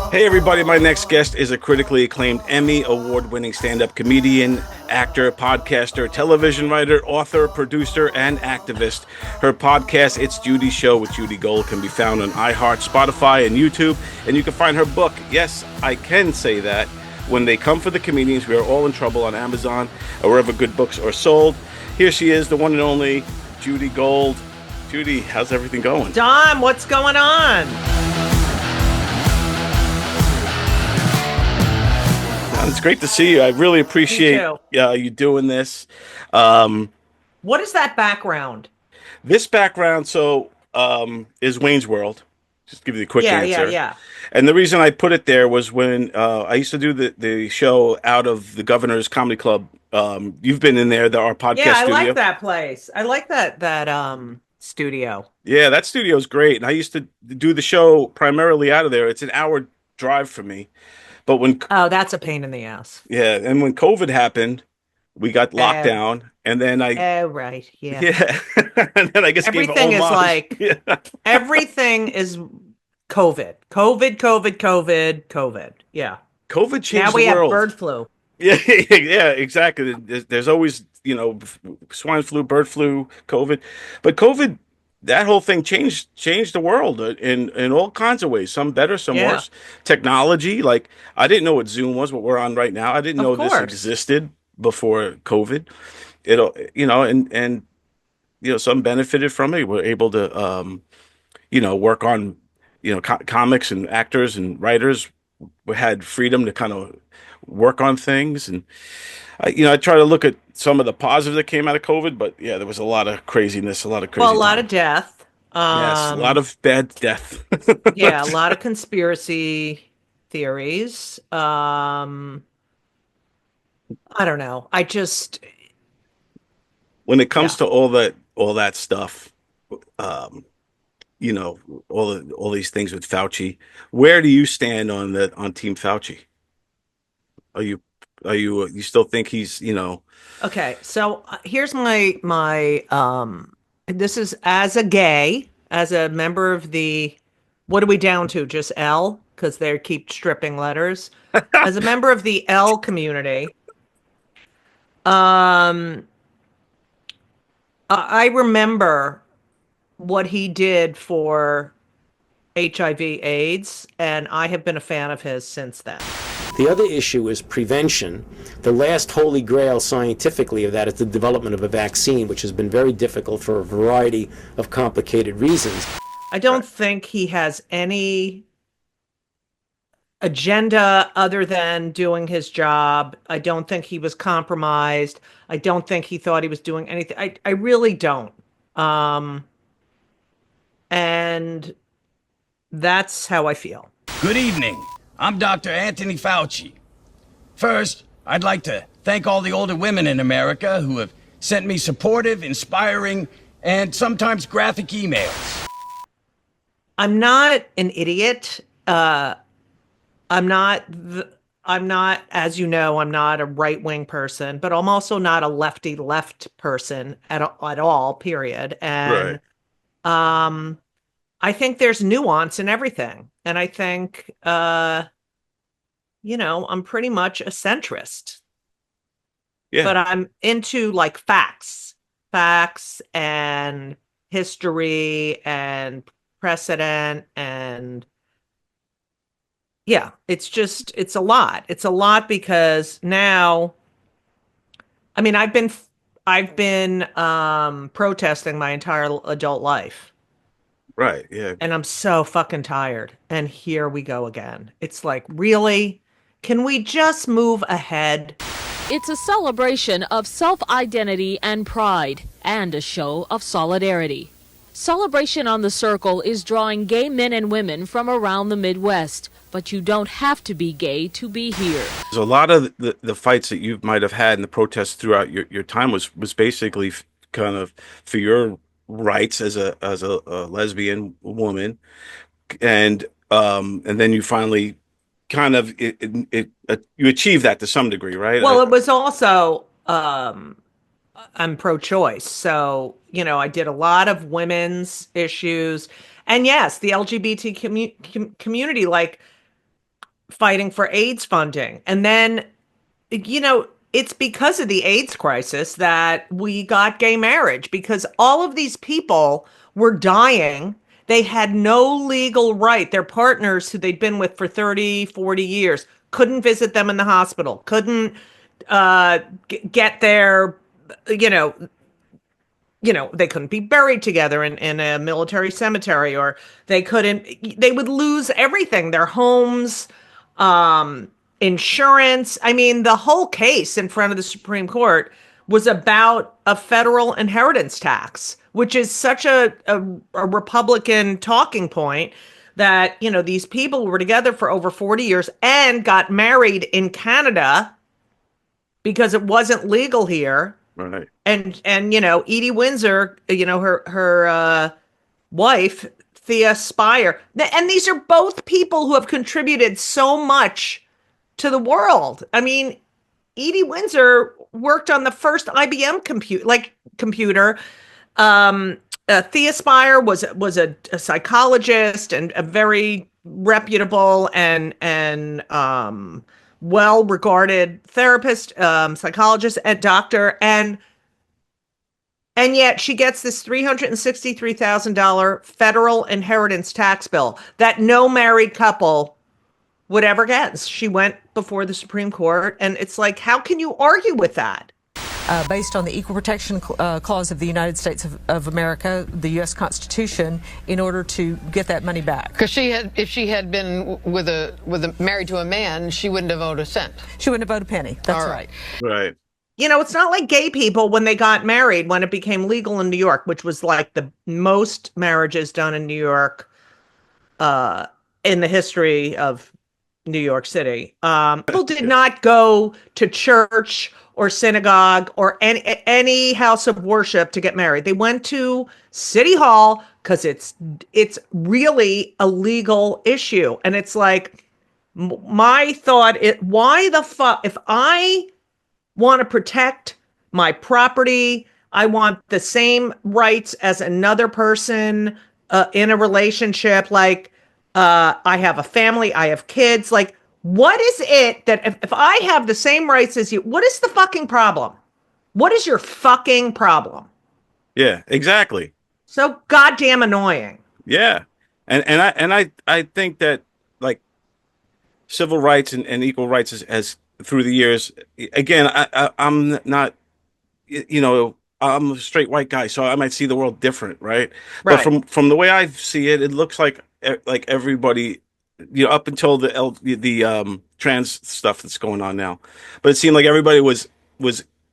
Hey everybody, my next guest is a critically acclaimed Emmy-award-winning stand-up comedian, actor, podcaster, television writer, author, producer, and activist. Her podcast, It's Judy's Show with Judy Gold, can be found on iHeart, Spotify, and YouTube. And you can find her book, yes, I can say that, When They Come for the Comedians, We Are All in Trouble, on Amazon or wherever good books are sold. Here she is, the one and only Judy Gold. Judy, how's everything going? Don, what's going on? It's great to see you. I really appreciate you doing this. What is that background? This background, is Wayne's World. Just give you the quick answer. Yeah. And the reason I put it there was when I used to do the show out of the Governor's Comedy Club. You've been in there, our podcast studio. Yeah, I like that place. I like that studio. Yeah, that studio is great. And I used to do the show primarily out of there. It's an hour drive for me. But that's a pain in the ass. Yeah, and when COVID happened, we got locked down, and then right, yeah, and then I guess everything is like everything is COVID. Yeah, COVID changed now we the world. Have bird flu. Yeah, exactly. There's always swine flu, bird flu, COVID, but COVID. That whole thing changed the world in all kinds of ways. Some better, some worse. Technology, like I didn't know what Zoom was, what we're on right now. I didn't know this existed before COVID. Some benefited from it. We're able to, work on, comics and actors and writers. We had freedom to kind of work on things, and I try to look at some of the positives that came out of COVID, but yeah, there was a lot of craziness, a lot of death. Yes, a lot of bad death. Yeah, a lot of conspiracy theories. I don't know. When it comes to all that stuff, all these things with Fauci, where do you stand on Team Fauci? You still think he's, Okay, so here's my this is as a member of the, what are we down to? Just L? Because they keep stripping letters. As a member of the L community, I remember what he did for HIV/AIDS, and I have been a fan of his since then. The other issue is prevention. The last holy grail scientifically of that is the development of a vaccine, which has been very difficult for a variety of complicated reasons. I don't think he has any agenda other than doing his job. I don't think he was compromised. I don't think he thought he was doing anything. I really don't. And that's how I feel. Good evening. I'm Dr. Anthony Fauci. First, I'd like to thank all the older women in America who have sent me supportive, inspiring, and sometimes graphic emails. I'm not an idiot. I'm not, as you know, I'm not a right-wing person, but I'm also not a lefty-left person at all, period. And I think there's nuance in everything. And I think, I'm pretty much a centrist. Yeah. But I'm into like facts and history and precedent. And yeah, it's a lot. It's a lot because now, I've been protesting my entire adult life. Right, yeah. And I'm so fucking tired. And here we go again. It's like, really? Can we just move ahead? It's a celebration of self-identity and pride, and a show of solidarity. Celebration on the Circle is drawing gay men and women from around the Midwest, but you don't have to be gay to be here. So a lot of the fights that you might have had in the protests throughout your time was basically kind of for your rights as a lesbian woman, and then you finally kind of you achieve that to some degree, right? Well, it was also I'm pro-choice, so I did a lot of women's issues, and yes, the LGBT community. Like, fighting for AIDS funding. And then, it's because of the AIDS crisis that we got gay marriage, because all of these people were dying. They had no legal right. Their partners who they'd been with for 30, 40 years couldn't visit them in the hospital, couldn't get their, they couldn't be buried together in a military cemetery, or they would lose everything, their homes, insurance. I mean, the whole case in front of the Supreme Court was about a federal inheritance tax, which is such a Republican talking point, that, these people were together for over 40 years and got married in Canada because it wasn't legal here. Right. And Edie Windsor, her wife, Thea Spire. And these are both people who have contributed so much to the world. I mean, Edie Windsor worked on the first IBM computer. Thea Spire was a psychologist and a very reputable and well-regarded therapist, psychologist, and doctor, and yet she gets this $363,000 federal inheritance tax bill that no married couple would ever get. She went before the Supreme Court, and it's like, how can you argue with that? Based on the Equal Protection Clause of the United States of America, the U.S. Constitution, in order to get that money back. Because if she had been married to a man, she wouldn't have owed a cent. She wouldn't have owed a penny. That's right. Right. It's not like gay people when they got married, when it became legal in New York, which was like the most marriages done in New York in the history of New York City. People did not go to church or synagogue or any house of worship to get married. They went to City Hall because it's really a legal issue. And it's like, my thought, why the fuck, if I want to protect my property, I want the same rights as another person in a relationship, like I have a family, I have kids, like, what is it that if I have the same rights as you, what is the fucking problem? What is your fucking problem? Yeah, exactly. So goddamn annoying. Yeah. And I think that, like, civil rights and equal rights has through the years, again, I'm not, I'm a straight white guy, so I might see the world different, right? But from the way I see it, it looks like everybody, up until the trans stuff that's going on now, but it seemed like everybody was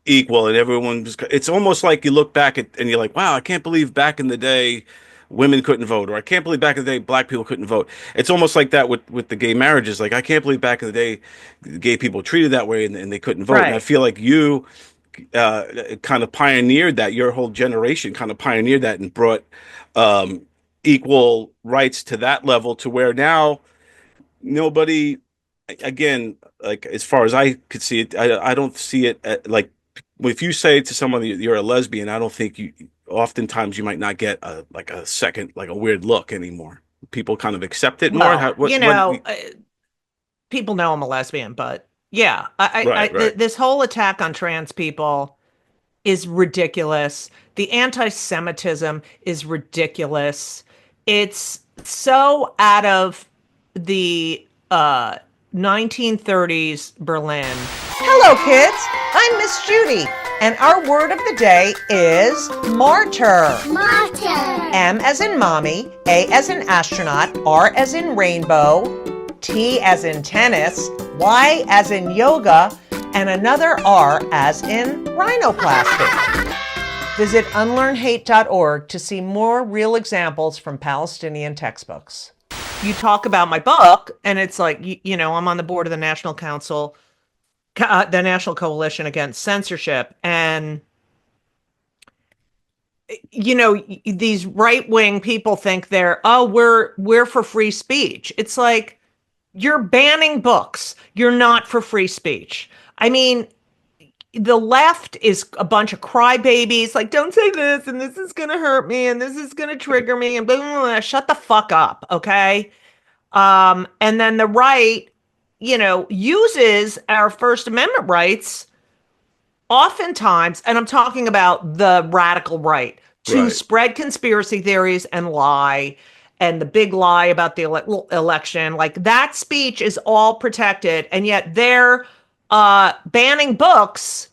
equal, and everyone was. It's almost like you look back at and you're like, wow, I can't believe back in the day women couldn't vote, or I can't believe back in the day black people couldn't vote. It's almost like that with the gay marriages. Like, I can't believe back in the day gay people treated that way and they couldn't vote. Right. And I feel like you kind of pioneered that. Your whole generation kind of pioneered that and brought equal rights to that level, to where now nobody, again, like, as far as I could see it, I don't see it like, if you say to someone that you're a lesbian, I don't think oftentimes you might not get a second, like, a weird look anymore. People kind of accept it more. People know I'm a lesbian, but yeah, right. This whole attack on trans people is ridiculous. The anti-Semitism is ridiculous. It's so out of the 1930s Berlin. Hello, kids. I'm Miss Judy, and our word of the day is martyr. Martyr. M as in mommy, A as in astronaut, R as in rainbow, T as in tennis, Y as in yoga, and another R as in rhinoplasty. Visit unlearnhate.org to see more real examples from Palestinian textbooks. You talk about my book, and it's like, I'm on the board of the National Council, the National Coalition Against Censorship. And, these right-wing people think we're for free speech. It's like, you're banning books. You're not for free speech. I mean, the left is a bunch of crybabies, like, don't say this, and this is going to hurt me, and this is going to trigger me, and blah, blah, blah. Shut the fuck up, okay? And then the right uses our First Amendment rights oftentimes, and I'm talking about the radical right, to spread conspiracy theories and lie, and the big lie about the election. Like, that speech is all protected, and yet they're banning books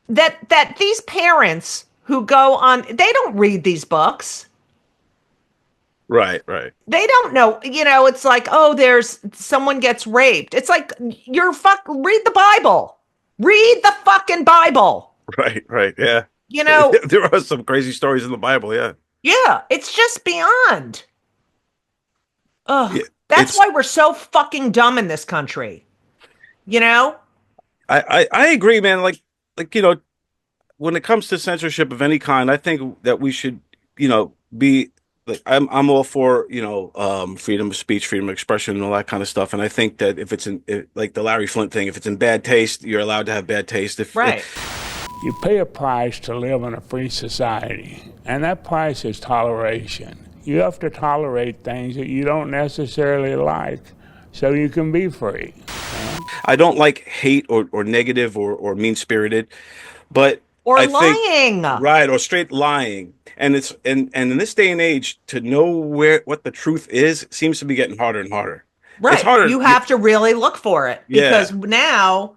that these parents who go on, they don't read these books. Right. They don't know, it's like, oh, there's someone gets raped. It's like, read the Bible. Read the fucking Bible. Right. Yeah. There are some crazy stories in the Bible. Yeah. Yeah. It's just beyond. Ugh. Yeah, that's why we're so fucking dumb in this country. I agree, man. Like, when it comes to censorship of any kind, I think that we should, be like, I'm all for, freedom of speech, freedom of expression, and all that kind of stuff. And I think that if it's like the Larry Flint thing, if it's in bad taste, you're allowed to have bad taste. You pay a price to live in a free society, and that price is toleration. You have to tolerate things that you don't necessarily like so you can be free. I don't like hate or negative or mean-spirited, but or lying. Right, or straight lying. And in this day and age, to know what the truth is seems to be getting harder and harder. Right. It's harder. You have to really look for it, because now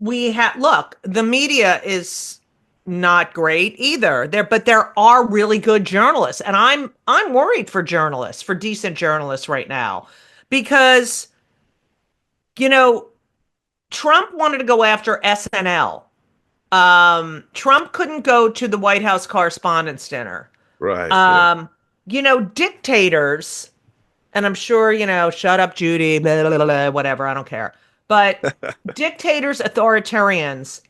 the media is not great either. But there are really good journalists, and I'm worried for decent journalists right now, because Trump wanted to go after SNL. Trump couldn't go to the White House Correspondents' Dinner. Right. Dictators, and I'm sure, shut up, Judy, blah, blah, blah, blah, whatever, I don't care. But dictators, authoritarians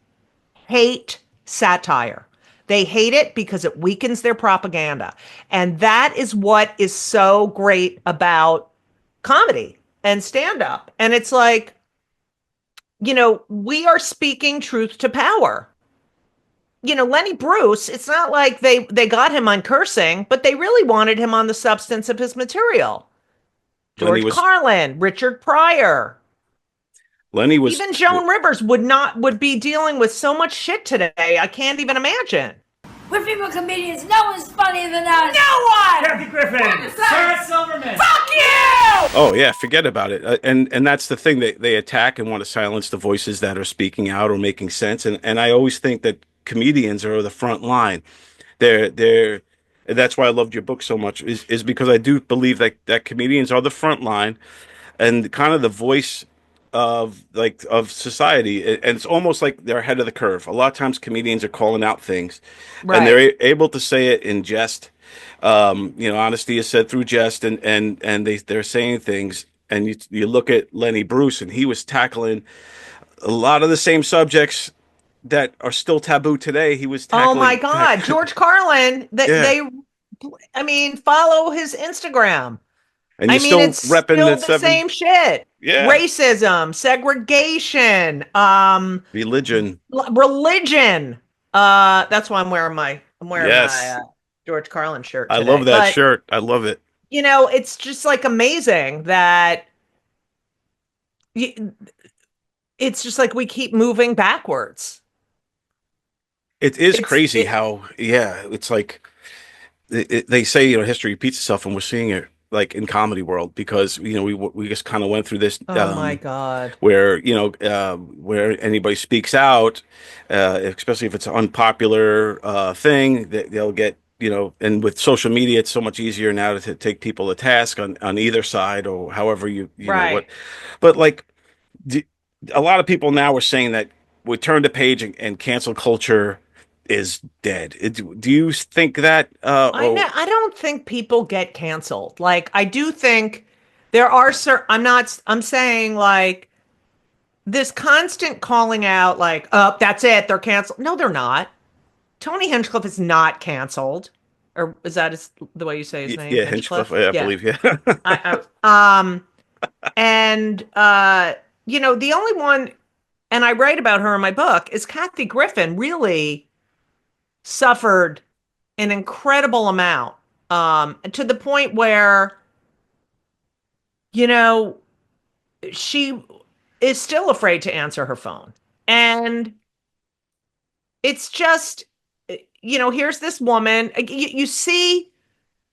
hate satire. They hate it because it weakens their propaganda. And that is what is so great about comedy and stand-up. And it's like, we are speaking truth to power. Lenny Bruce, it's not like they got him on cursing, but they really wanted him on the substance of his material. George Carlin, Richard Pryor. Even Joan Rivers would be dealing with so much shit today. I can't even imagine. We're female comedians. No one's funnier than us. No one! Kathy Griffin! Sarah Silverman! Fuck you! Oh, yeah, forget about it. And that's the thing. They attack and want to silence the voices that are speaking out or making sense. And I always think that comedians are the front line. That's why I loved your book so much, is because I do believe that comedians are the front line and kind of the voice of society, and it's almost like they're ahead of the curve. A lot of times comedians are calling out things, and they're able to say it in jest. Honesty is said through jest, and they're saying things. And you look at Lenny Bruce, and he was tackling a lot of the same subjects that are still taboo today. He was tackling. Oh my God, George Carlin! Follow his Instagram. And you're still it's repping still the same shit. Yeah. Racism, segregation, religion. That's why I'm wearing my George Carlin shirt today. I love that shirt. I love it. It's just like amazing that it's just like we keep moving backwards. It is crazy how it's like they say history repeats itself, and we're seeing it like in comedy world, because we just kind of went through this my God, where where anybody speaks out, especially if it's an unpopular thing, that they'll get and with social media it's so much easier now to take people to task on either side, or however you know what. But like a lot of people now are saying that we turn the page and cancel culture is dead. Do you think that? I don't think people get canceled. Like, I do think there are I'm saying, like, this constant calling out, like, oh, that's it, they're canceled. No, they're not. Tony Hinchcliffe is not canceled. Or is that the way you say his name? Yeah, Hinchcliffe. I believe. Yeah. The only one, and I write about her in my book, is Kathy Griffin. Really suffered an incredible amount, to the point where, she is still afraid to answer her phone. And it's just, here's this woman, you see,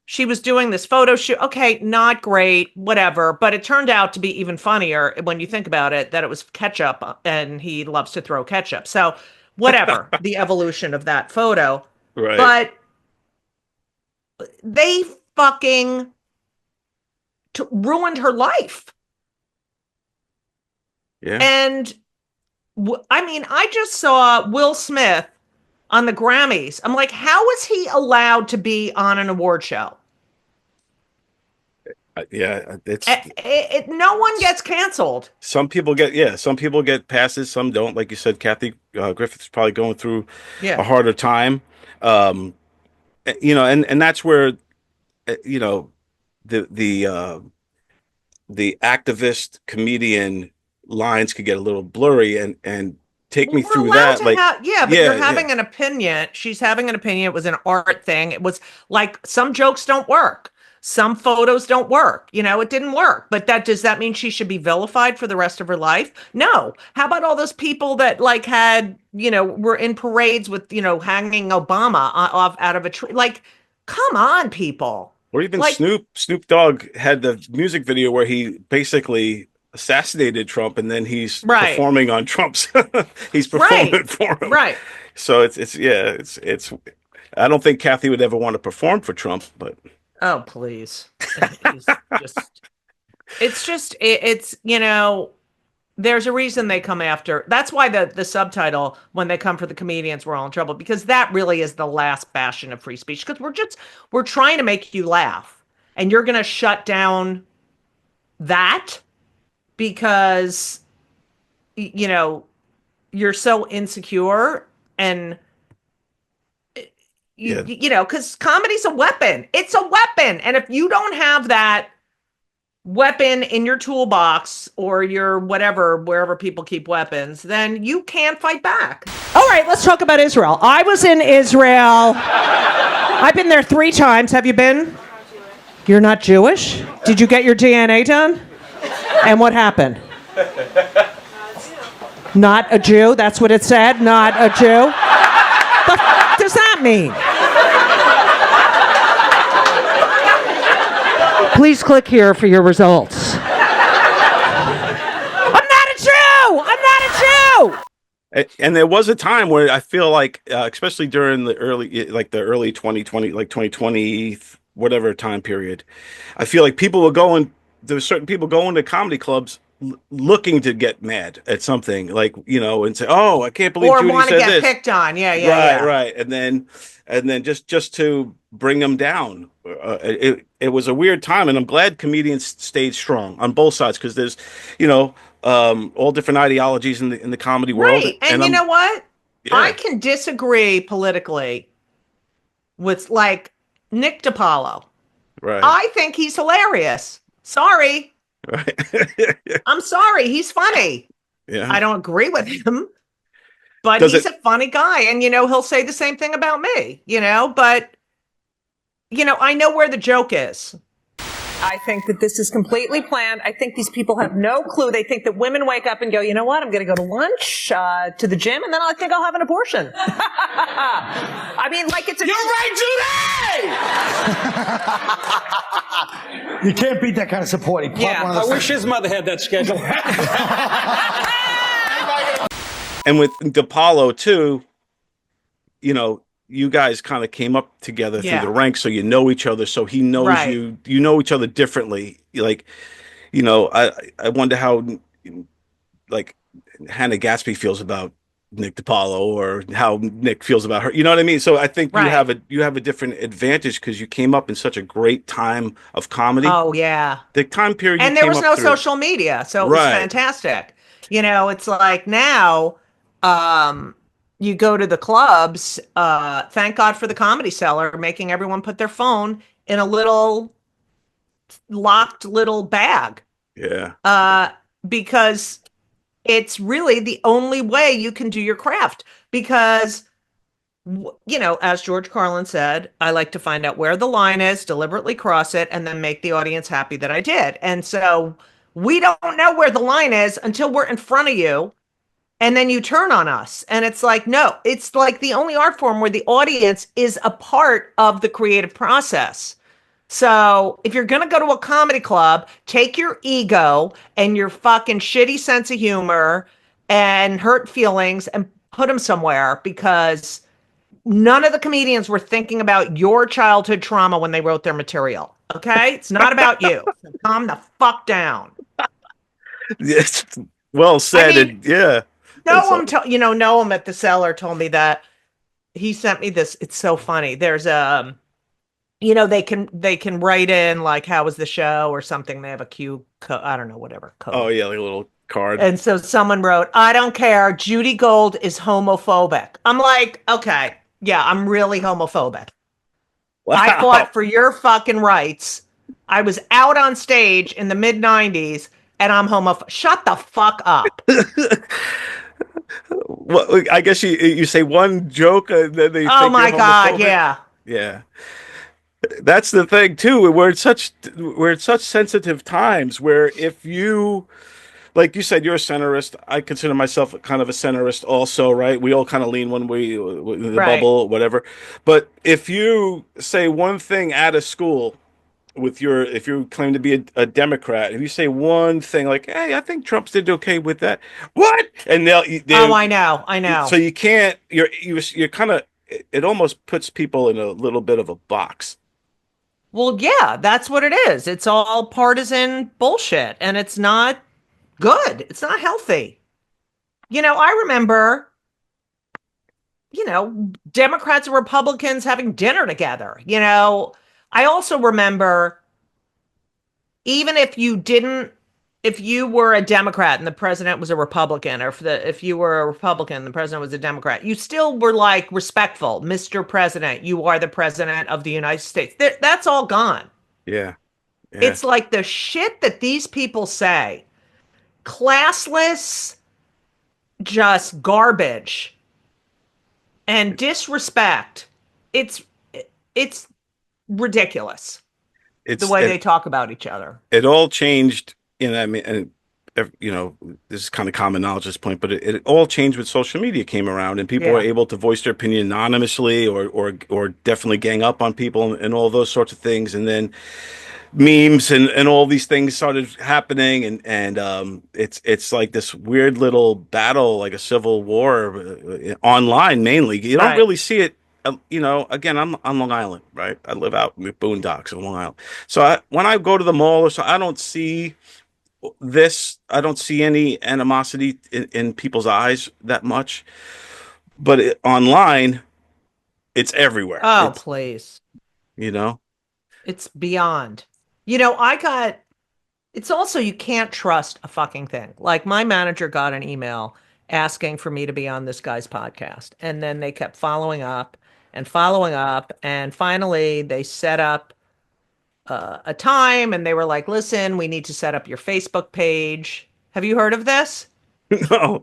she was doing this photo shoot. Okay, not great, whatever. But it turned out to be even funnier when you think about it, that it was ketchup and he loves to throw ketchup. So whatever, the evolution of that photo. Right. But they fucking ruined her life. Yeah. And I just saw Will Smith on the Grammys. I'm like, how is he allowed to be on an award show? Yeah, no one gets canceled. Some people get passes, some don't. Like you said, Kathy Griffith's probably going through a harder time. And that's where, the activist comedian lines could get a little blurry and take me through that. You're having an opinion. She's having an opinion. It was an art thing. It was like some jokes don't work. Some photos don't work. It didn't work. But does that mean she should be vilified for the rest of her life? No. How about all those people that were in parades with, hanging Obama off out of a tree? Like, come on, people. Or even Snoop Dogg had the music video where he basically assassinated Trump, and then he's performing on Trump's. He's performing for him. Right. So it's. I don't think Kathy would ever want to perform for Trump, but. Oh, please. There's a reason they come after. That's why the subtitle, when they come for the comedians, we're all in trouble, because that really is the last bastion of free speech, because we're trying to make you laugh, and you're going to shut down that because, you're so insecure and because comedy's a weapon. It's a weapon. And if you don't have that weapon in your toolbox or your whatever, wherever people keep weapons, then you can't fight back. All right, let's talk about Israel. I was in Israel. I've been there 3 times. Have you been? You're not Jewish? Did you get your DNA done? And what happened? Not a Jew? That's what it said? Not a Jew? The f*** does that mean? Please click here for your results. I'm not a Jew! I'm not a Jew! And there was a time where I feel like, especially during the early 2020, like 2020, whatever time period, I feel like there were certain people going to comedy clubs looking to get mad at something, and say, "Oh, I can't believe Judy want said to get this." picked on, right, and then just to bring them down. It was a weird time, and I'm glad comedians stayed strong on both sides, because there's, all different ideologies in the comedy world. Right, and you know what? Yeah. I can disagree politically with Nick DiPaolo. Right, I think he's hilarious. Sorry. Right. I'm sorry. He's funny. Yeah. I don't agree with him, but he's a funny guy. And, he'll say the same thing about me, but, I know where the joke is. I think that this is completely planned. I think these people have no clue. They think that women wake up and go, you know what? I'm going to go to lunch, to the gym, and then I think I'll have an abortion. I mean, it's a... You're right, Judy! You can't beat that kind of support. I wish his mother had that schedule. And with DiPaolo, too, you guys kind of came up together through the ranks, so you know each other. So he knows you. You know each other differently. I wonder how, Hannah Gatsby feels about Nick DiPaolo, or how Nick feels about her. You know what I mean? So I think you have a different advantage because you came up in such a great time of comedy. Oh yeah, the time period, and there was no social media, so it was fantastic. It's like now. You go to the clubs, thank God for the Comedy Cellar, making everyone put their phone in a little locked little bag. Yeah. Because it's really the only way you can do your craft. Because, as George Carlin said, I like to find out where the line is, deliberately cross it, and then make the audience happy that I did. And so we don't know where the line is until we're in front of you. And then you turn on us. And it's like, no, it's like the only art form where the audience is a part of the creative process. So if you're going to go to a comedy club, take your ego and your fucking shitty sense of humor and hurt feelings and put them somewhere, because none of the comedians were thinking about your childhood trauma when they wrote their material. Okay? It's not about you. So calm the fuck down. Yes. Well said. Yeah. Noam at the Cellar told me that. He sent me this. It's so funny. There's they can write in like, how was the show or something. They have a code. I don't know, whatever code. Oh yeah, like a little card. And so someone wrote, I don't care, Judy Gold is homophobic. I'm like, okay, yeah, I'm really homophobic. Wow. I fought for your fucking rights. I was out on stage in the mid 90s and I'm homophobic. Shut the fuck up. Well, I guess you say one joke and then they. Oh my God! Yeah. Yeah. That's the thing too. We're at such sensitive times where if you, like you said, you're a centrist. I consider myself kind of a centrist also, right? We all kind of lean one way, the bubble, whatever. But if you say one thing at a school if you claim to be a Democrat, if you say one thing like, hey, I think Trump did okay with that. What? And they'll I know. So you can't, you're kind of, it almost puts people in a little bit of a box. Well, yeah, that's what it is. It's all partisan bullshit, and it's not good. It's not healthy. I remember, Democrats and Republicans having dinner together. I also remember, even if you were a Democrat and the president was a Republican, or if you were a Republican and the president was a Democrat, you still were like respectful. Mr. President, you are the president of the United States. That's all gone. Yeah. It's like the shit that these people say, classless, just garbage and disrespect. It's ridiculous. The way they talk about each other. It all changed. This is kind of common knowledge at this point, but it all changed when social media came around and people were able to voice their opinion anonymously or definitely gang up on people and all those sorts of things. And then memes and all these things started happening. And it's like this weird little battle, like a civil war online mainly. You don't really see it. Again, I'm on Long Island, right? I live out in the boondocks of Long Island. So when I go to the mall or so, I don't see this. I don't see any animosity in people's eyes that much. But online, it's everywhere. Oh, please. It's beyond. It's also, you can't trust a fucking thing. Like, my manager got an email asking for me to be on this guy's podcast. And then they kept following up. And finally they set up a time, and they were like, listen, we need to set up your Facebook page. Have you heard of this? No.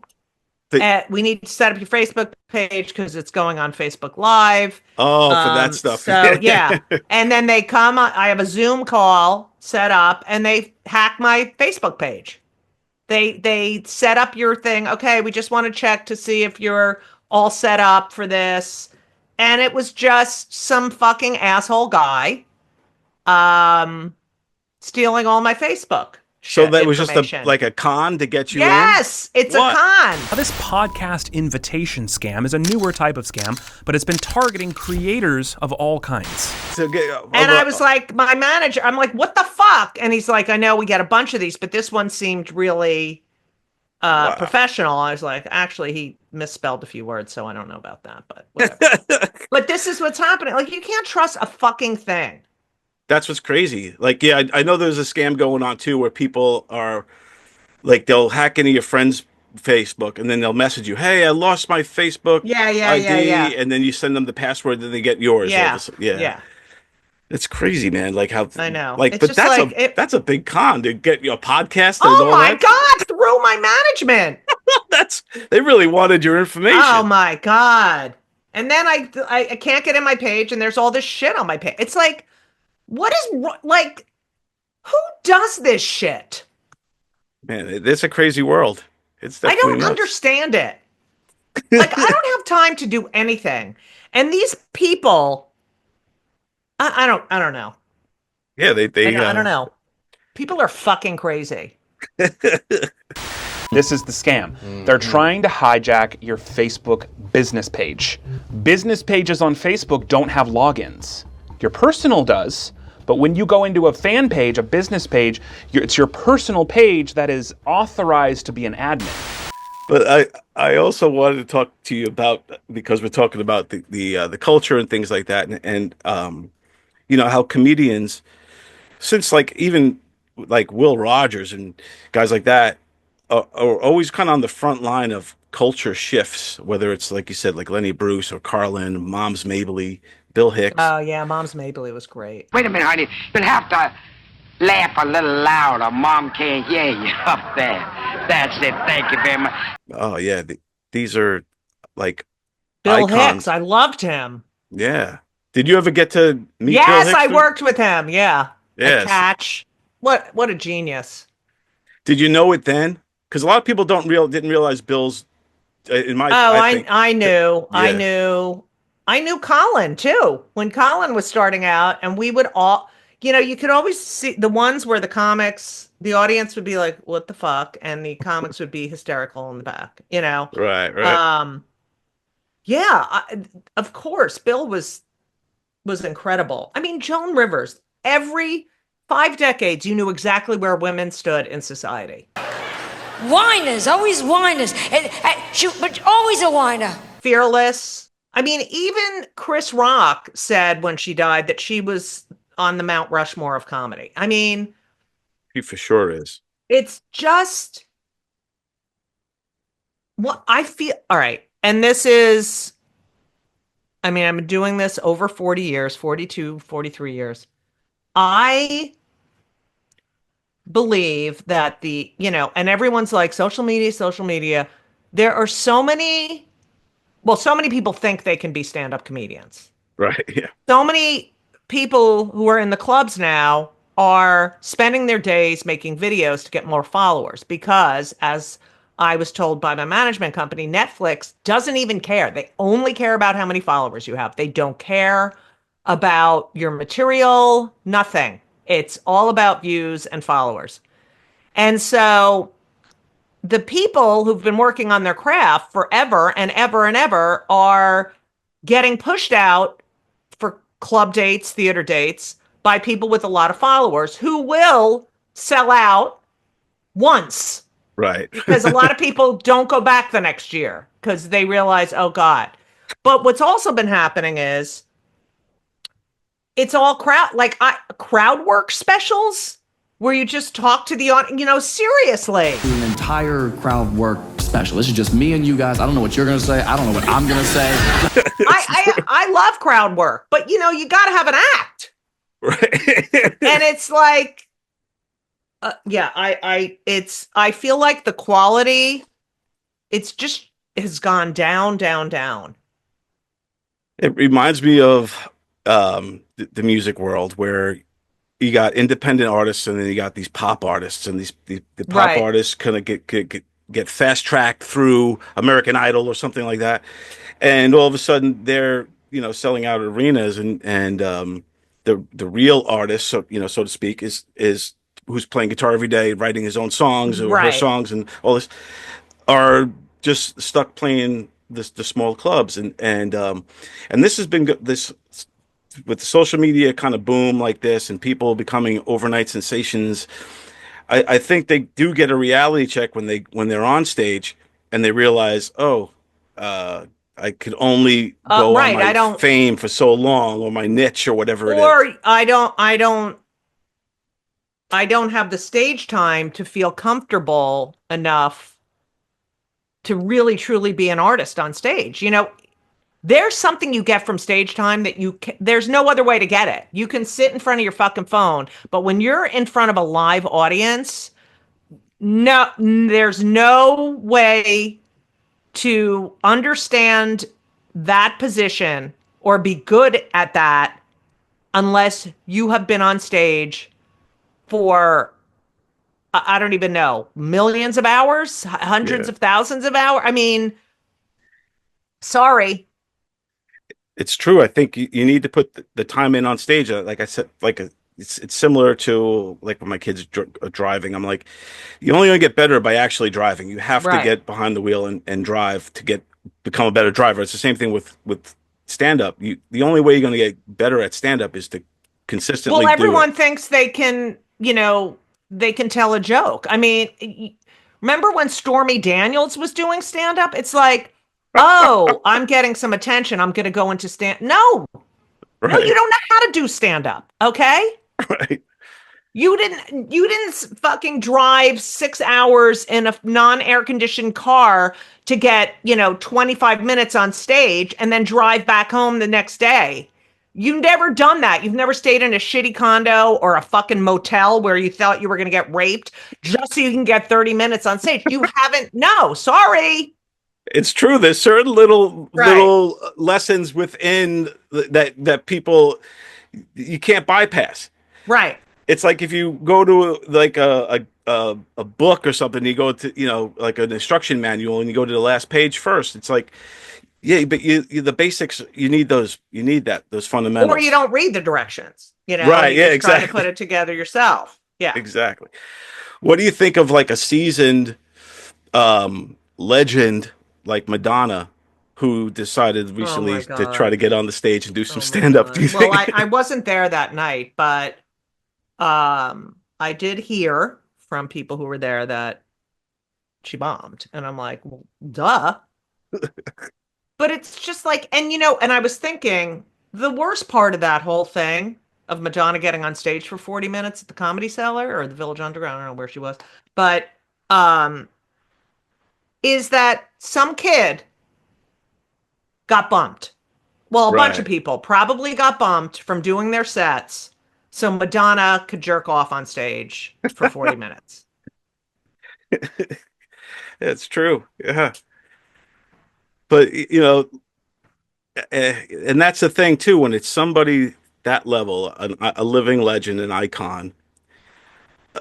We need to set up your Facebook page because it's going on Facebook Live. Oh, for that stuff. So, yeah. And then they come, I have a Zoom call set up, and they hack my Facebook page. They set up your thing. Okay, we just want to check to see if you're all set up for this. And it was just some fucking asshole guy stealing all my Facebook. So that was just like a con to get you in? Yes, it's a con. This podcast invitation scam is a newer type of scam, but it's been targeting creators of all kinds. And I was like, my manager, I'm like, what the fuck? And he's like, I know we get a bunch of these, but this one seemed really professional. I was like, actually, he misspelled a few words, so I don't know about that, but whatever. But this is what's happening. Like, you can't trust a fucking thing. That's what's crazy. Like, yeah, I know there's a scam going on too, where people are like, they'll hack into your friend's Facebook and then they'll message you, hey, I lost my Facebook ID, and then you send them the password, then they get yours. Yeah. It's crazy, man. Like how I know. Like, it's but that's a big con to get your podcast. Oh my God! Through my management. They really wanted your information. Oh my God! And then I can't get in my page, and there's all this shit on my page. It's like, what is like? Who does this shit? Man, it's a crazy world. It's I definitely don't nuts. understand it. Like, I don't have time to do anything. And these people, I don't know. Yeah, I don't know. People are fucking crazy. This is the scam. They're trying to hijack your Facebook business page. Business pages on Facebook don't have logins. Your personal does, but when you go into a fan page, a business page, it's your personal page that is authorized to be an admin. But I also wanted to talk to you about, because we're talking about the culture and things like that, and you know how comedians, since like even like Will Rogers and guys like that, are always kind of on the front line of culture shifts, whether it's like you said, like Lenny Bruce or Carlin, Moms Mabley, Bill Hicks. Oh yeah, Moms Mabley was great. Wait a minute, honey. You'll have to laugh a little louder. Mom can't hear you up there. That's it. Thank you very much. Oh yeah, these are like Bill icons. Hicks. I loved him. Yeah. Did you ever get to meet Bill Yes, Hicks? I worked with him. Yeah. Yes. Catch. What a genius. Did you know it then? Because a lot of people didn't realize Bill's. In my, I knew. Yeah. I knew Colin too. When Colin was starting out, and we would all, you could always see the ones where the audience would be like, "What the fuck," and the comics would be hysterical in the back. Right. Yeah. Of course, Bill was incredible. I mean, Joan Rivers. Every 5 decades, you knew exactly where women stood in society. Whiners, always whiners. But always a whiner. Fearless. I mean, even Chris Rock said when she died that she was on the Mount Rushmore of comedy. I mean, He for sure is. it's just what I feel. All right. And this is, I mean, I'm doing this over 40 years, 42, 43 years. I believe that and everyone's like social media. There are so many people think they can be stand-up comedians. Right. Yeah. So many people who are in the clubs now are spending their days making videos to get more followers because, as I was told by my management company, Netflix doesn't even care. They only care about how many followers you have. They don't care about your material, nothing. It's all about views and followers. And so the people who've been working on their craft forever and ever and ever are getting pushed out for club dates, theater dates by people with a lot of followers who will sell out once. Right. Because a lot of people don't go back the next year because they realize, oh God. But what's also been happening is it's all crowd work specials where you just talk to the audience, seriously. An entire crowd work special. This is just me and you guys. I don't know what you're going to say. I don't know what I'm going to say. I love crowd work, but you got to have an act. Right. And it's like, I feel like the quality, has gone down, down, down. It reminds me of the music world where you got independent artists and then you got these pop artists, and the pop artists kind of get fast tracked through American Idol or something like that, and all of a sudden they're selling out arenas, and the real artist, so to speak, is who's playing guitar every day, writing his own songs or her songs and all this, are just stuck playing the small clubs, and this has been this with the social media kind of boom like this and people becoming overnight sensations. I think they do get a reality check when they're on stage and they realize, I could only go on my fame for so long, or my niche, or whatever it is. Or I don't have the stage time to feel comfortable enough to really truly be an artist on stage. There's something you get from stage time that there's no other way to get it. You can sit in front of your fucking phone, but when you're in front of a live audience, there's no way to understand that position or be good at that unless you have been on stage for I don't even know, millions of hours, hundreds of thousands of hours. I mean, sorry. It's true. I think you need to put the time in on stage. Like I said, it's similar to like when my kids are driving. I'm like, you only gonna get better by actually driving. You have to get behind the wheel and drive to become a better driver. It's the same thing with stand up. The only way you're gonna get better at stand up is to consistently. Well, everyone thinks they can, they can tell a joke. I mean, remember when Stormy Daniels was doing stand up? It's like, oh, I'm getting some attention. I'm going to go into No, no, you don't know how to do stand up. Okay. Right. You didn't fucking drive 6 hours in a non-air conditioned car to get, 25 minutes on stage and then drive back home the next day. You've never done that. You've never stayed in a shitty condo or a fucking motel where you thought you were going to get raped just so you can get 30 minutes on stage. You haven't. No, sorry. It's true. There's certain little lessons within that people you can't bypass. Right. It's like if you go to like a book or something, you go to like an instruction manual and you go to the last page first. It's like, yeah, but you the basics you need those fundamentals. Or you don't read the directions. Right? Yeah, exactly. Try to put it together yourself. Yeah, exactly. What do you think of like a seasoned legend like Madonna, who decided recently to try to get on the stage and do some stand-up? Do you think? Well, I wasn't there that night, but I did hear from people who were there that she bombed, and I'm like, well, duh. But it's just like, and I was thinking the worst part of that whole thing of Madonna getting on stage for 40 minutes at the Comedy Cellar or the Village Underground, I don't know where she was, but is that some kid got bumped. Well, a bunch of people probably got bumped from doing their sets so Madonna could jerk off on stage for 40 minutes. It's true. Yeah. But, and that's the thing, too, when it's somebody that level, a living legend, an icon,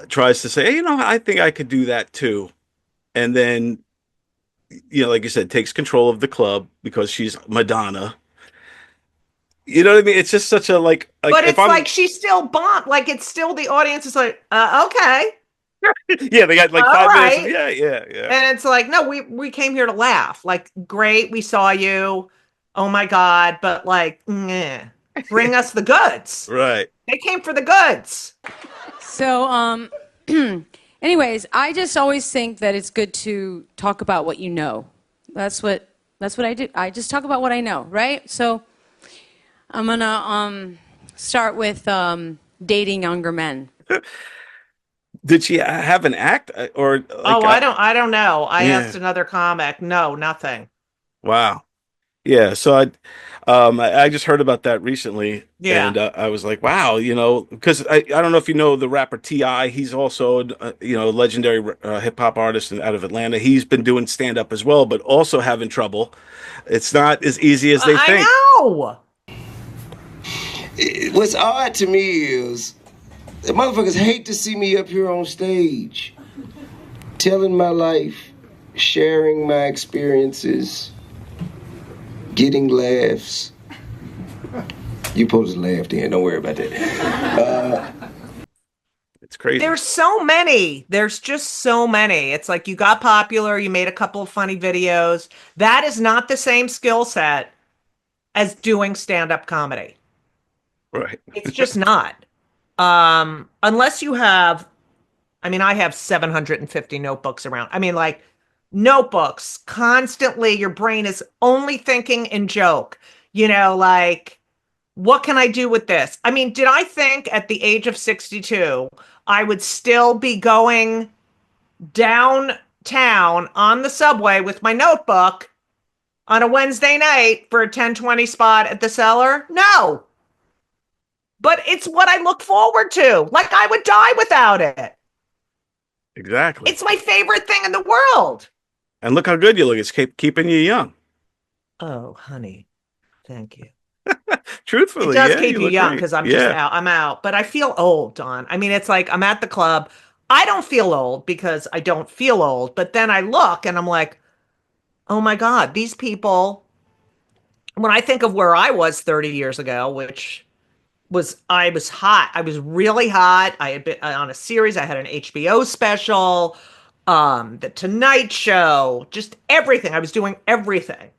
tries to say, hey, I think I could do that, too. And then, like you said, takes control of the club because she's Madonna. You know what I mean? It's just such a but it's like she's still bombed. Like it's still the audience is like, okay. Yeah, they got like 5 minutes. Yeah. And it's like, no, we came here to laugh. Like, great, we saw you. Oh my God, but like, bring us the goods. Right. They came for the goods. So, anyways, I just always think that it's good to talk about what you know. That's what I do. I just talk about what I know, right? So I'm gonna start with dating younger men. Did she have an act or? I don't know. I asked another comic. No, nothing. Wow. Yeah. So I just heard about that recently. Yeah. And I was like, wow, because I don't know if you know the rapper T.I. He's also a legendary hip hop artist out of Atlanta. He's been doing stand up as well, but also having trouble. It's not as easy as they think. I know. What's odd to me is the motherfuckers hate to see me up here on stage, telling my life, sharing my experiences, getting laughs. You supposed to laugh then, don't worry about that. It's crazy. There's so many. There's just so many. It's like you got popular, you made a couple of funny videos. That is not the same skill set as doing stand-up comedy. Right. It's just not. Unless you have, I have 750 notebooks around. Notebooks constantly. Your brain is only thinking in joke, like, what can I do with this? Did I think at the age of 62, I would still be going downtown on the subway with my notebook on a Wednesday night for a 10:20 spot at the Cellar? No. But it's what I look forward to. Like I would die without it. Exactly. It's my favorite thing in the world. And look how good you look. It's keeping you young. Oh, honey. Thank you. Truthfully, it does keep you young because I'm just out. I'm out. But I feel old, Don. It's like I'm at the club. I don't feel old because I don't feel old, but then I look and I'm like, oh my God, these people, when I think of where I was 30 years ago, which I was hot. I was really hot. I had been on a series. I had an HBO special, The Tonight Show, just everything. I was doing everything.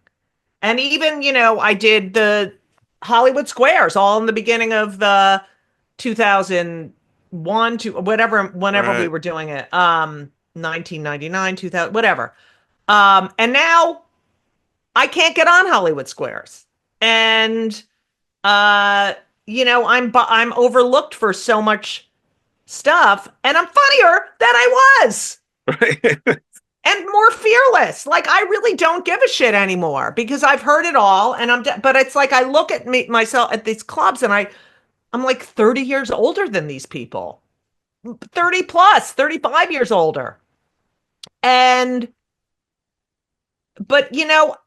And even, I did the Hollywood Squares all in the beginning of the 2001 to whenever we were doing it. 1999, 2000, whatever. And now I can't get on Hollywood Squares. And I'm overlooked for so much stuff, and I'm funnier than I was. Right. And more fearless. Like, I really don't give a shit anymore because I've heard it all, and but it's like I look at myself at these clubs and I'm like 30 years older than these people. 30 plus, 35 years older. But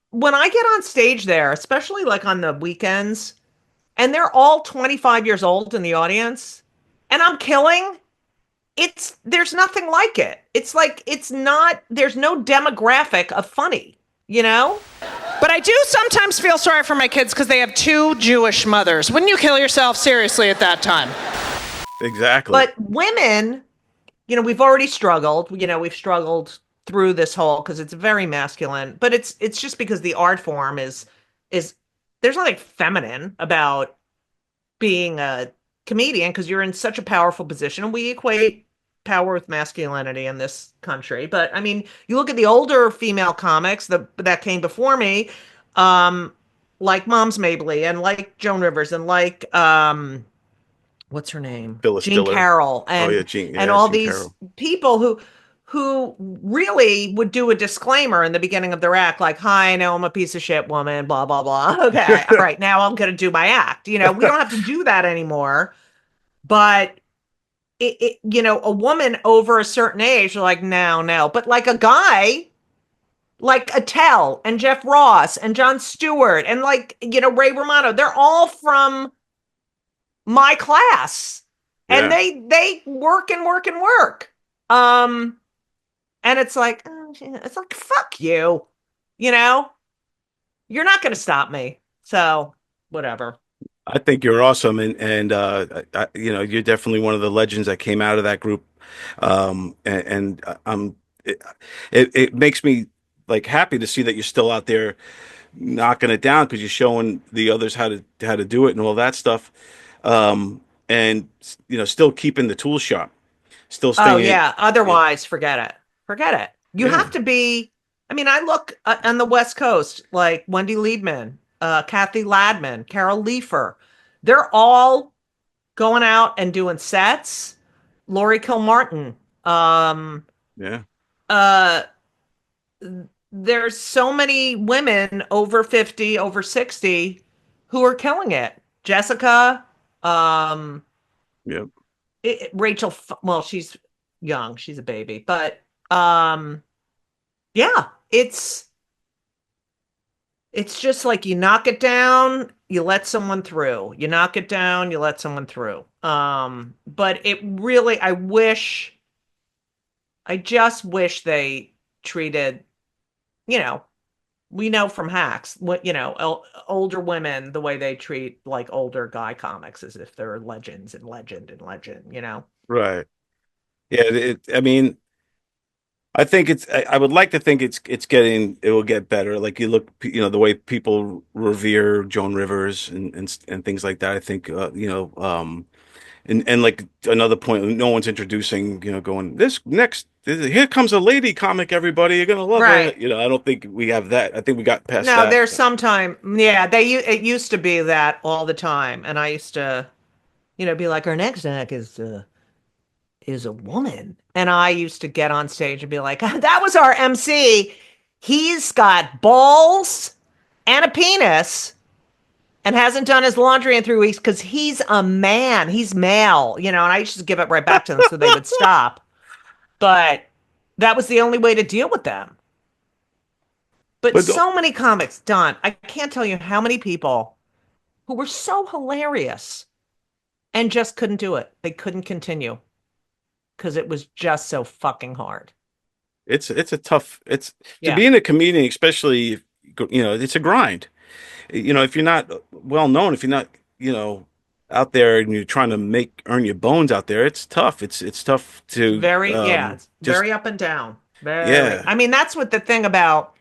when I get on stage there, especially like on the weekends, and they're all 25 years old in the audience, and I'm killing, there's nothing like it. It's like, there's no demographic of funny, But I do sometimes feel sorry for my kids because they have 2 Jewish mothers. Wouldn't you kill yourself seriously at that time? Exactly. But women, we've already struggled. We've struggled through this whole, because it's very masculine, but it's just because the art form is there's nothing feminine about being a comedian because you're in such a powerful position, and we equate power with masculinity in this country. But I mean, you look at the older female comics that came before me, like Moms Mabley and like Joan Rivers and like what's her name? Phyllis Jean Diller. Carroll and and all Jean these Carroll. people who really would do a disclaimer in the beginning of their act, like, hi, I know I'm a piece of shit woman, blah, blah, blah. Okay, all right, now I'm going to do my act. We don't have to do that anymore. But, a woman over a certain age, you're like, no. But like a guy, like Attell and Jeff Ross and Jon Stewart and like, Ray Romano, they're all from my class. Yeah. And they work and work and work. And it's like, fuck you, you're not going to stop me. So whatever. I think you're awesome. And you're definitely one of the legends that came out of that group. It makes me like happy to see that you're still out there knocking it down because you're showing the others how to do it and all that stuff. And still keeping the tool sharp, still staying. Oh yeah. Otherwise, forget it. You have to be. I mean, I look on the West Coast, like Wendy Liebman, Kathy Ladman, Carol Leifer. They're all going out and doing sets. Laurie Kilmartin. There's so many women over 50, over 60 who are killing it. Jessica. Rachel. Well, she's young. She's a baby, but it's just like you knock it down, you let someone through. You knock it down, you let someone through. But it really, I just wish they treated, we know from Hacks, older women, the way they treat like older guy comics as if they're legends and legend. Right. Yeah. I mean, I think I would like to think it will get better. Like you look, the way people revere Joan Rivers and things like that. I think, and like another point, no one's introducing, going here comes a lady comic, everybody, you're going to love her. I don't think we have that. I think we got past that. No, there's sometime. Yeah. It used to be that all the time. And I used to, be like, our next act is a woman. And I used to get on stage and be like, that was our MC. He's got balls and a penis and hasn't done his laundry in 3 weeks because he's a man. He's male, and I used to give it right back to them so they would stop. But that was the only way to deal with them. But so many comics, Don, I can't tell you how many people who were so hilarious and just couldn't do it. They couldn't continue. because it was just so fucking hard. It's a tough, to be a comedian, especially, it's a grind. If you're not well known, if you're not, out there and you're trying to earn your bones out there, it's tough. It's tough to it's very up and down. I mean, that's what the thing about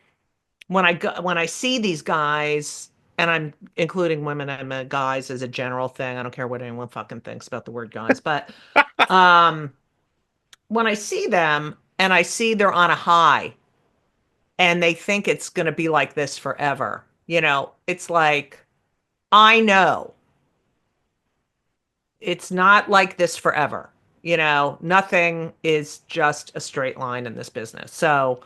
when I see these guys, and I'm including women and guys as a general thing. I don't care what anyone fucking thinks about the word guys, but when I see them and I see they're on a high and they think it's going to be like this forever, it's like, I know it's not like this forever. Nothing is just a straight line in this business. So,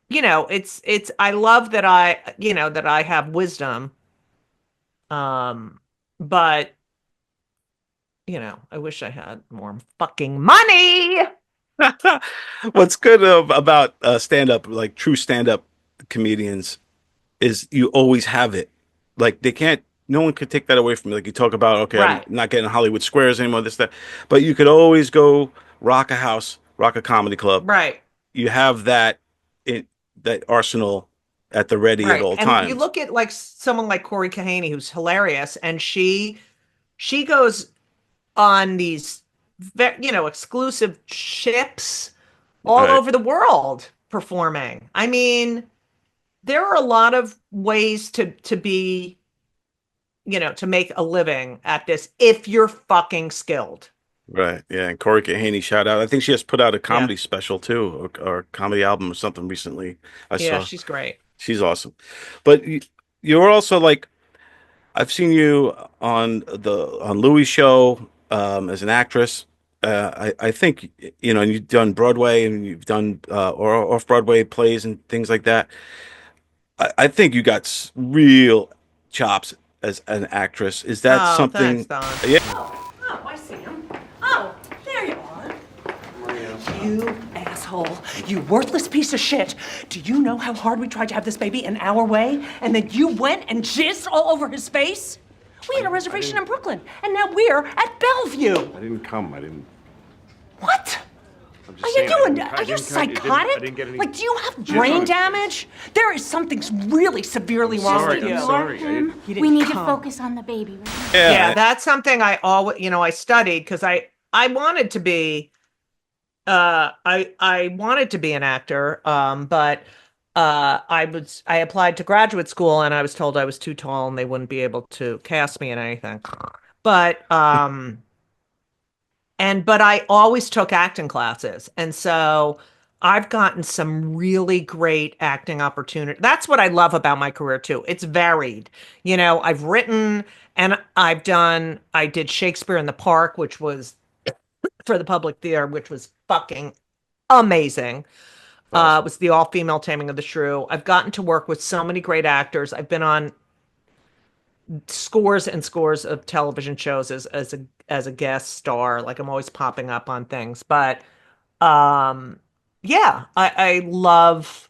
it's I love that I have wisdom. But I wish I had more fucking money. What's good about stand-up, like true stand-up comedians, is you always have it. Like no one could take that away from you. Like you talk about, okay, right. I'm not getting Hollywood Squares anymore, this, that. But you could always go rock a house, rock a comedy club. Right. You have that arsenal at the ready at all times. You look at like someone like Corey Kahaney, who's hilarious, and she goes on these exclusive ships all over the world performing. I mean, there are a lot of ways to be, to make a living at this if you're fucking skilled. Right. Yeah. And Corey Kahaney, shout out. I think she just put out a comedy special too, or a comedy album or something recently. I saw. She's great. She's awesome. But you're also like, I've seen you on Louis' show as an actress. I think, and you've done Broadway and you've done or off-Broadway plays and things like that. I think you got real chops as an actress. Is that something? Thanks, Don. Yeah. Oh, I see him. Oh, there you are. You asshole. You worthless piece of shit. Do you know how hard we tried to have this baby in our way? And then you went and jizzed all over his face? We had a reservation in Brooklyn, and now we're at Bellevue. I didn't come. I didn't. What? Are you doing? Are you psychotic? Like, do you have brain damage? There is something really severely wrong with you. I'm sorry. We need to focus on the baby. Right? Yeah, that's something I always, I studied because I wanted to be, I wanted to be an actor, but I applied to graduate school and I was told I was too tall and they wouldn't be able to cast me in anything. But but I always took acting classes. And so I've gotten some really great acting opportunities. That's what I love about my career too. It's varied. I've written and I did Shakespeare in the Park, which was for the public theater, which was fucking amazing. It was the all-female Taming of the Shrew. I've gotten to work with so many great actors. I've been on scores and scores of television shows as a guest star. Like I'm always popping up on things. But I love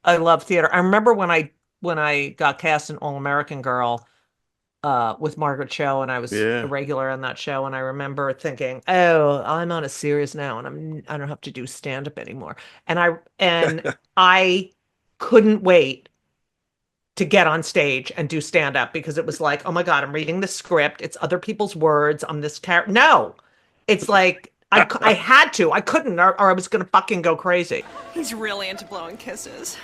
theater. I remember when I got cast in All American Girl with Margaret Cho, and I was a regular on that show, and I remember thinking, oh, I'm on a series now and I don't have to do stand-up anymore. And I couldn't wait to get on stage and do stand-up because it was like, oh my God, I'm reading the script. It's other people's words. I'm this character. No, it's like, I had to. I couldn't, or I was going to fucking go crazy. He's really into blowing kisses.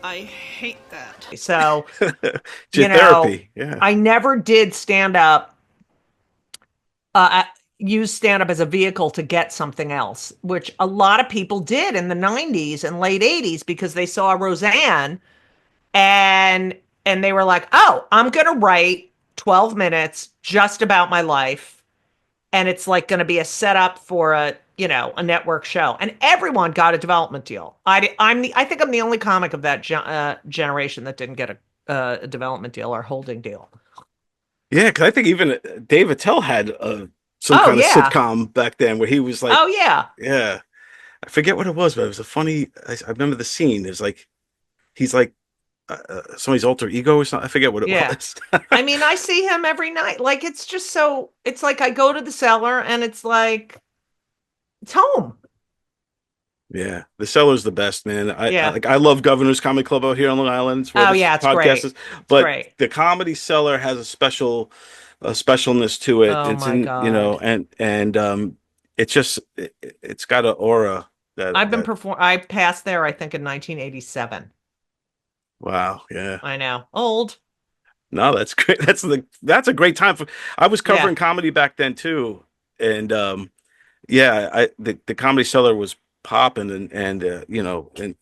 I hate that. So, therapy. Yeah. I never did stand-up, use stand-up as a vehicle to get something else, which a lot of people did in the 90s and late 80s because they saw Roseanne and they were like, oh, I'm going to write 12 minutes just about my life. And it's like going to be a setup for a network show. And everyone got a development deal. I think I'm the only comic of that generation that didn't get a development deal or holding deal. Yeah, because I think even Dave Attell had some kind of sitcom back then where he was like, oh, yeah. Yeah. I forget what it was, but it was a funny, I remember the scene. There's like, he's like somebody's alter ego or something. I forget what it was. I mean, I see him every night. Like, it's just so, it's like I go to the cellar and it's like, it's home. Yeah, the Cellar's the best, man. I love Governor's Comedy Club out here on Long Island. It's where it's podcast great. is. But great. the Comedy Cellar has a specialness to it. Oh It's my God. you know, and it's just it's got an aura that I passed there, I think, in 1987. Wow, yeah. I know. Old. No, that's great. That's a great time I was covering comedy back then too. And the Comedy Cellar was popping and you know, and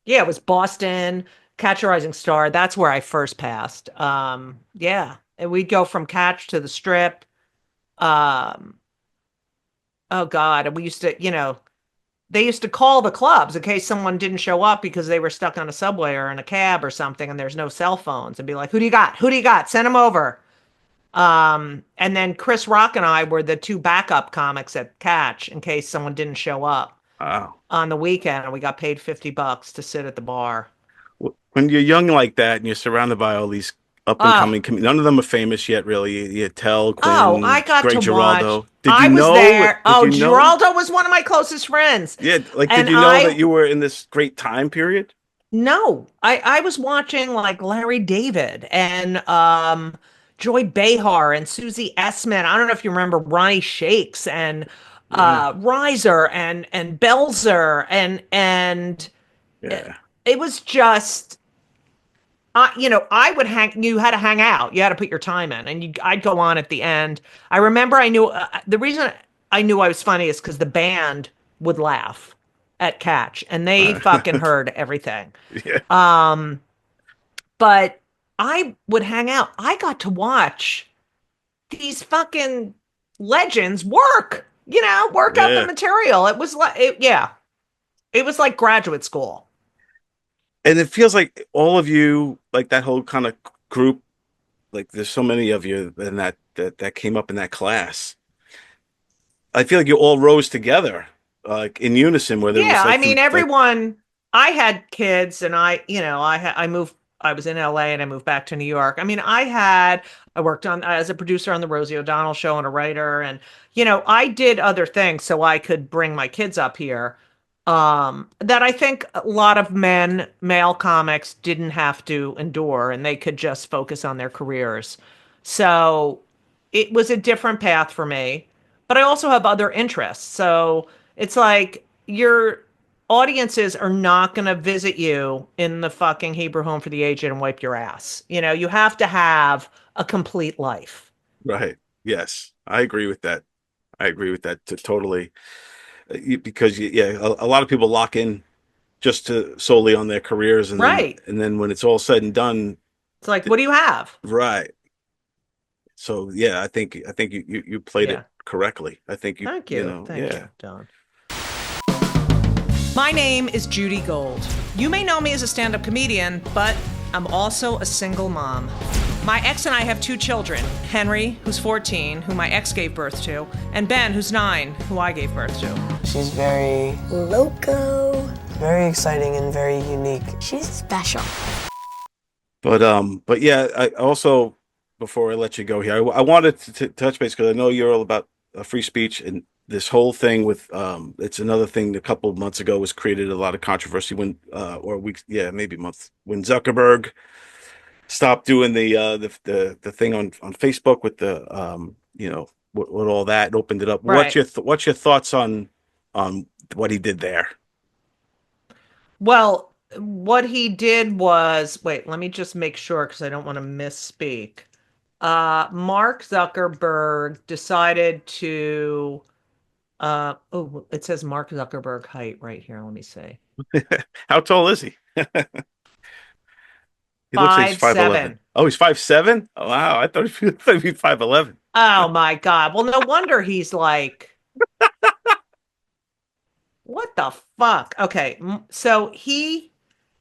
yeah, it was Boston, Catch a Rising Star. That's where I first passed. Yeah. And we'd go from Catch to the Strip. Oh God. And we used to, you know, they used to call the clubs in case someone didn't show up because they were stuck on a subway or in a cab or something and there's no cell phones, and be like, who do you got? Who do you got? Send them over. And then Chris Rock and I were the two backup comics at Catch in case someone didn't show up on the weekend, and we got paid $50 to sit at the bar. When you're young like that and you're surrounded by all these up and coming, none of them are famous yet, really. You tell Quinn, I got Greg to Giraldo. watch. Did I you was know? there. Did you know? Giraldo was one of my closest friends. Yeah, like did you know that you were in this great time period? No, I was watching like Larry David and Joy Behar and Susie Essman. I don't know if you remember Ronnie Shakes and Reiser and Belzer and it was just. You know, I would you had to hang out. You had to put your time in, and I'd go on at the end. I remember I knew the reason I knew I was funny is because the band would laugh at Catch, and they fucking heard everything. Yeah. But I would hang out. I got to watch these fucking legends work, you know, work out the material. It was like, it was like graduate school. And it feels like all of you, like that whole kind of group, like there's so many of you and that came up in that class. I feel like you all rose together, like in unison. Where there was I mean, everyone. I had kids, and I moved. I was in LA, and I moved back to New York. I mean, I worked on as a producer on the Rosie O'Donnell show and a writer, and you know, I did other things so I could bring my kids up here. That I think a lot of male comics didn't have to endure, and they could just focus on their careers. So it was a different path for me, but I also have other interests. So it's like your audiences are not going to visit you in the fucking Hebrew Home for the Aged and wipe your ass. You know, you have to have a complete life. Right. Yes. I agree with that. Totally. Because a lot of people lock in just to solely on their careers, and then when it's all said and done, it's like, what do you have? Right. So I think you played it correctly. I think you. Thank you. Know, Thank you, Don. My name is Judy Gold. You may know me as a stand-up comedian, but I'm also a single mom. My ex and I have 2 children, Henry, who's 14, who my ex gave birth to, and Ben, who's 9, who I gave birth to. She's very loco, very exciting, and very unique. She's special. But yeah, I also, before I let you go here, I wanted to touch base because I know you're all about free speech, and this whole thing with it's another thing a couple of months ago was created a lot of controversy when maybe months when Zuckerberg stopped doing the thing on Facebook with the with all that and opened it up. Right. What's your thoughts on what he did there? Well, what he did was, wait, let me just make sure because I don't want to misspeak. Mark Zuckerberg decided to it says Mark Zuckerberg height right here. Let me see. How tall is he? He looks like he's 5'11". Oh, he's 5'7"? Oh, wow. I thought he'd be 5'11". Oh my God. Well, no wonder he's like, what the fuck? Okay. So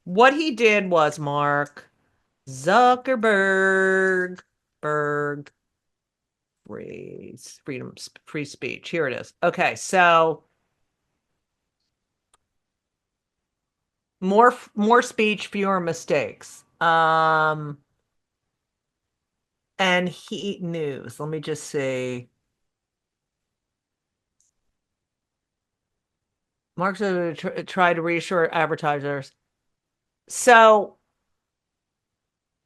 what he did was Mark Zuckerberg, free speech. Here it is. Okay. So more speech, fewer mistakes. And Heat News. Let me just see. Mark tried to reassure advertisers. So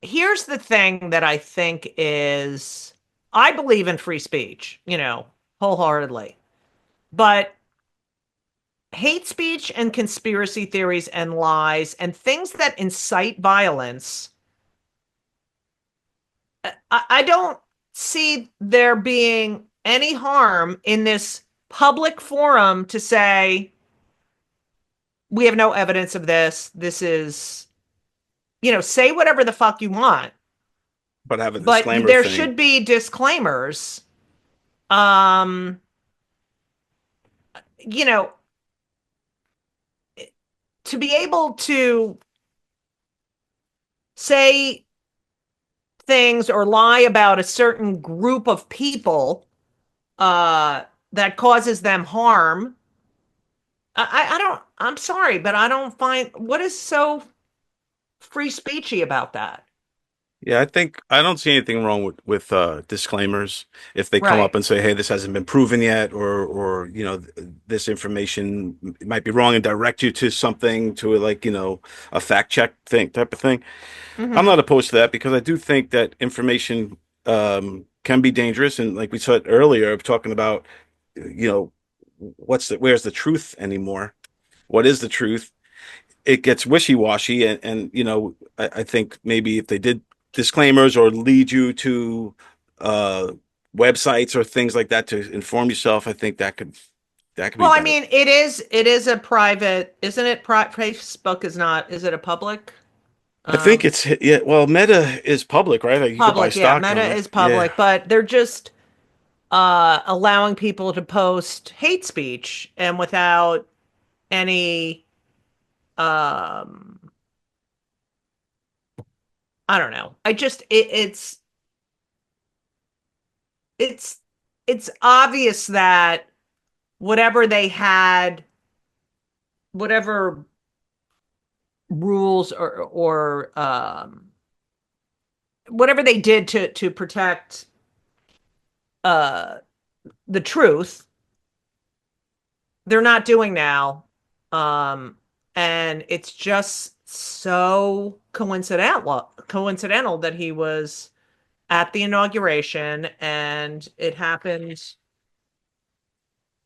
here's the thing that I think is, I believe in free speech, wholeheartedly. But hate speech and conspiracy theories and lies and things that incite violence, I don't see there being any harm in this public forum to say, we have no evidence of this. This is, say whatever the fuck you want. But have a disclaimer there thing. should be disclaimers. To be able to say things or lie about a certain group of people that causes them harm. I'm sorry, but I don't find, what is so free speechy about that? Yeah, I don't see anything wrong with disclaimers if they come up and say, "Hey, this hasn't been proven yet," or this information might be wrong, and direct you to something, to a fact check type of thing. Mm-hmm. I'm not opposed to that because I do think that information can be dangerous, and like we said earlier, talking about where's the truth anymore? What is the truth? It gets wishy-washy, and I think maybe if they did disclaimers or lead you to websites or things like that to inform yourself, I think that could be well, better. I mean, it is a private, isn't it? Facebook is not, is it a public? I think it's, well, Meta is public, right? Like you could buy Public, yeah, stock on Meta it. is public, Yeah. but they're just allowing people to post hate speech and without any I don't know. I just it's obvious that whatever they had, whatever rules or whatever they did to protect the truth, they're not doing now. And it's just so coincidental that he was at the inauguration, and it happened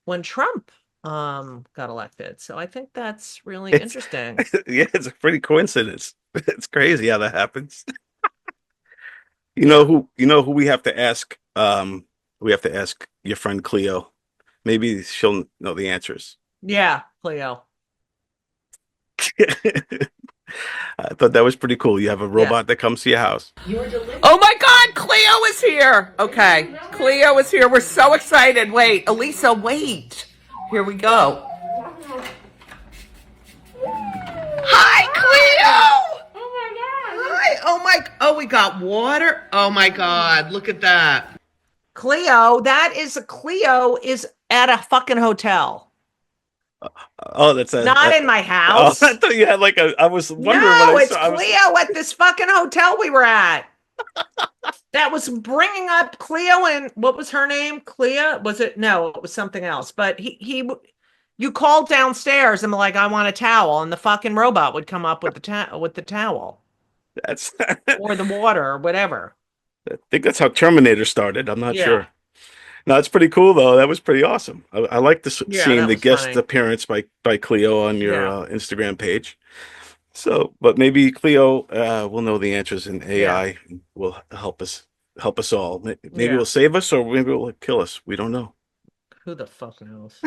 when Trump got elected. So I think that's really interesting. Yeah, it's a pretty coincidence. It's crazy how that happens. You know who we have to ask? We have to ask your friend Cleo. Maybe she'll know the answers. Yeah, Cleo. I thought that was pretty cool. You have a robot that comes to your house. Oh my God, Cleo is here. Okay, Cleo is here. We're so excited. Wait, Elisa, wait. Here we go. Hi, Cleo. Oh my God. Hi. Oh, we got water. Oh my God, look at that. Cleo is at a fucking hotel. Oh, that's not in my house. Oh, I thought you had I was wondering. No, it's Cleo at this fucking hotel we were at. That was bringing up Cleo, and what was her name? Cleo? Was it? No, it was something else. But you called downstairs and were like, I want a towel, and the fucking robot would come up with the towel. That's or the water or whatever. I think that's how Terminator started. I'm not sure. No, it's pretty cool though. That was pretty awesome. I like seeing the guest appearance by Cleo on your Instagram page. So, but maybe Cleo will know the answers, and AI will help us all. Maybe it will save us, or maybe it will kill us. We don't know. Who the fuck knows?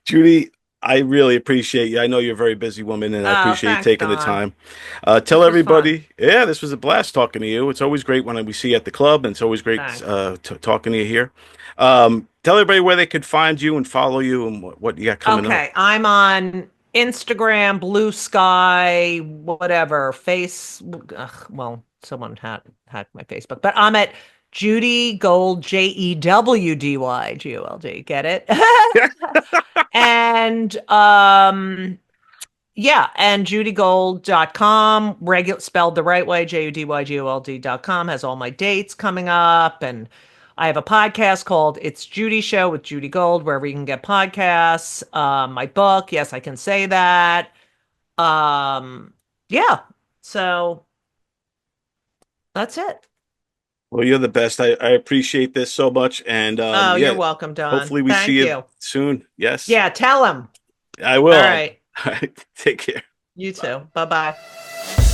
Judy, I really appreciate you. I know you're a very busy woman, and I appreciate you taking the time. Tell everybody, this was a blast talking to you. It's always great when we see you at the club, and it's always great talking to you here. Tell everybody where they could find you and follow you, and what you got coming up. Okay, I'm on Instagram, Blue Sky, whatever, well, someone hacked my Facebook, but I'm at Judy Gold, JEWDY GOLD. Get it? And Yeah, and judygold.com, spelled the right way, JUDYGOLD.com, has all my dates coming up. And I have a podcast called It's Judy Show with Judy Gold, wherever you can get podcasts. My book, yes, I can say that. Yeah, so that's it. Well, you're the best. I appreciate this so much. And you're welcome, Don. Hopefully we see you soon. Yes. Yeah, tell him. I will. All right. All right. Take care. You too. Bye-bye.